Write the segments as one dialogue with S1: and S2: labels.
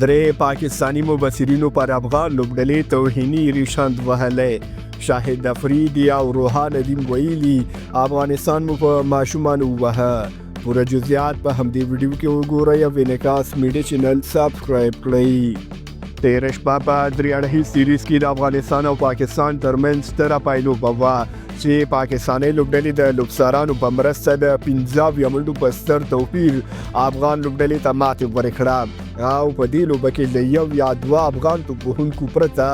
S1: درې پاکستاني مبصرینو پر افغان لوبډلې توهیني رشخند وهلی. شاهد افریدي او روحان الدین ویلي افغانستان مو په ماشومانو ووهه. پوره جزئیات په همدې ویډیو کې وګورئ او وینکاس میډیا چینل سبسکرایب کړئ. تېره شپه په درې اړخیز سیریز کې د افغانستان او پاکستان ترمنځ ستره پایلوبه وه چې پاکستاني لوبډلې د لوبسارانو په مرسته د 15 منټو په ستر توپیر افغان لوبډلې ته ماتې ورکړه او په دې لوبه کې له یو یا دوه افغان توپوهونکو پرته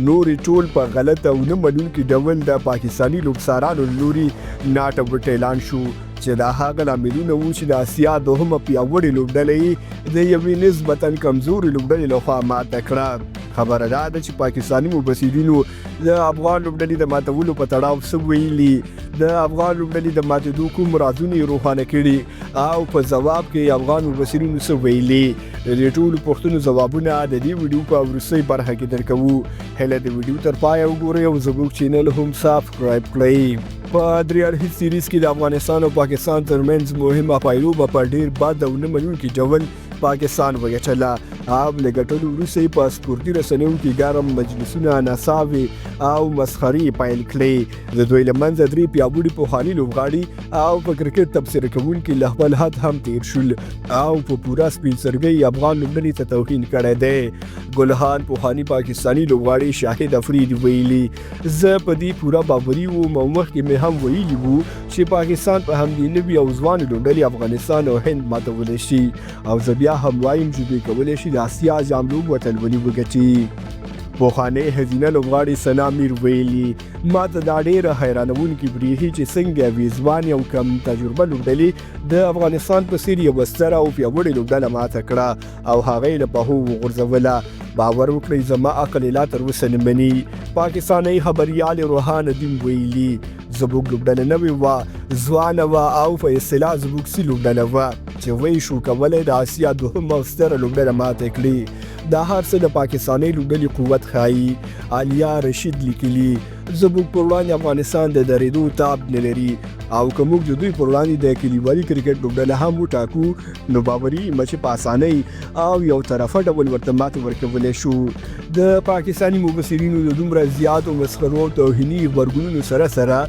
S1: نورې ټول په غلط او نه منونکي ډول د پاکستاني لوبسارانو له لوري ناټ آوټ اعلان شو چې دا هغه لاملونه وو چې د اسیا دوهمه پیاوړې لوبډله د یوې نسبتاً کمزورې لوبډلې لخوا ماته کړه. خبره دا ده چې پاکستاني مبصرینو د افغان لوبډلې د ماتولو په تړاو څه ویلي، د افغان لوبډلې د ماتېدو کوم رازونه یې روښانه کړي او په ځواب کې افغان مبصرینو څه ویلي. د دې ټولو پوښتنو ځوابونه د دې ویډیو په وروستۍ برخه کې درکوو. هیله د ویډیو تر پایه وګورئ او زموږ چینل هم سبسکرایب کړئ. په درې اړخیز سیریز کې د افغانستان او پاکستان ترمنځ مهمه پایلوبه په ډېر بد او نه منونکي ډول پاکستان وګټله او له ګټلو وروسته یې په سپورتي رسنیو کې ګرم مجلسونه، نڅاوې او مسخرې پیل کړې. د دوی له منځه درې پیاوړي پخواني لوبغاړي او په کرکټ تبصره کوونکي له خپل حد هم تیر شول او په پوره سپین سرګۍ افغان لوبډلې ته توهین کړی دی. ګلخان پخواني پاکستاني لوبغاړي شاهد افریدي ویلي زه په دې پوره باوري وم او مخکې مې هم ویلي وو چې پاکستان په همدې نوي او ځوانې لوبډلې افغانستان او هند ماتولی شي او زه بیا هم وایم چې دوی کولی شي د اسیا جام لوب اتلولي وګټي. پخوانی ښځینه لوبغاړې ثنا میر ویلي ما ته دا ډېره حیرانوونکې بریښي چې څنګه یوې ځوانې او کم تجربه لوبډلې د افغانستان په څېر یوه ستره او پیاوړې لوبډله ماته کړه او هغه یې له پښو وغورځوله. باور وکړئ زما عقل لا تر اوسه نه مني. پاکستاني خبریال روحان الدین ویلي زموږ لوبډله نوې وه، ځوانه وه او په اصطلاح زموږ سي لوبډله وه چې وایي شو کولی د اسیا دوهمه او ستره لوبډله ماته کړي. دا هر څه د پاکستاني لوبډلې قوت ښایي. عالیه رشید لیکلي زموږ پر وړاندې افغانستان د درېدو تاب نه لري او که موږ د دوی پر وړاندې د کلیوالي کرکټ لوبډله هم وټاکو نو باوري یم چې په اسانۍ او یو طرفه ډول ورته ماتې ورکولی شو. د پاکستاني مبصرینو د دومره زیاتو مسخرو او توهیني غبرګونونو سره سره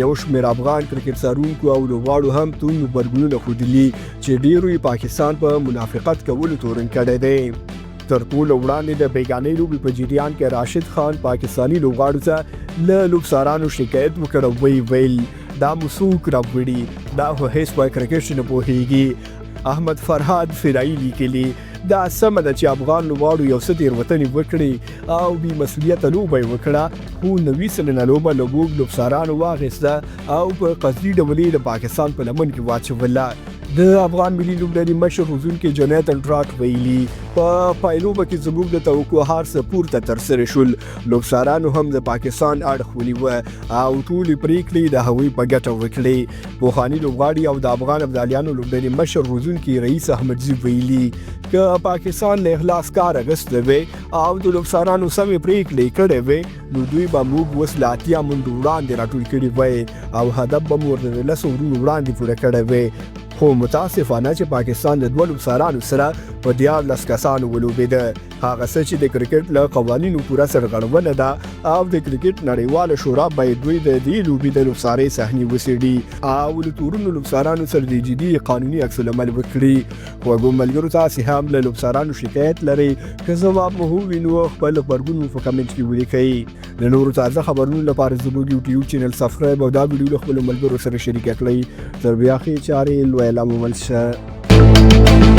S1: یو شمېر افغان کرکټ څارونکو او لوبغاړو هم توند غبرګونونه ښودلي چې ډېرو یې پاکستان په منافقت کولو تورن کړی دی. تر ټولو وړاندې د بیګانۍ لوبې په جریان کې راشد خان پاکستاني لوبغاړو ته له لوبسارانو شکایت وکړ او ویل دا مو څوک راوړي، دا خو هېڅ په کرکټ نه پوهېږي. احمد فرهاد فرایي لیکلي دا سمه ده چې افغان لوبغاړو یو څه تېروتنې وکړي او بې مسؤلیته لوبه یې وکړه خو 90 سلنه لوبه له موږ لوبسارانو واخیسته او په قصدي ډول یې د پاکستان په لمن کې واچوله. د افغان ملي لوبډلې مشر روزونکي جنیتن ټراټ ویلي په پایلوبه کې زموږ د توقع هر څه پورته ترسره شول. لوبسارانو هم د پاکستان اړخ ونیوه او ټولې پرېکړې د هغوی په ګټه وکړې. پخواني لوبغاړي او د افغان ابدالیانو لوبډلې مشر روزونکي رئیس احمدزي ویلي که پاکستان له اخلاص کار اخیستی وی او د لوبسارانو سمې پرېکړې کړې وی نو دوی به موږ اوس له 80 منټو وړاندې راټول کړي وی او هدف به مو ورته د 10 ورونو وړاندې پوره کړی وی. خو متاسفانه چې پاکستان د 2 لوبسارانو سره په 14 کسانو ولوبېده. هغه څه چې د کرکټ له قوانینو پوره سرغړونه ده او د کرکټ نړیواله شورا باید دوی د دې لوبې د لوبسارۍ صحنې وڅېړي او له تورنو لوبسارانو سره د جدي قانوني عکس العمل وکړي. خوږو ملګرو تاسې هم له لوبسارانو شکایت لرئ که ځواب مو ووینو خپل غبرګون مو په کمنټ کې ولیکئ. د نورو تازه خبرونو لپاره زموږ یوټیوب چینل سبسکرایب او دا ویډیو له خپلو ملګرو سره شریکه کړئ. تر بیا ښې چارې لویه لامل شه.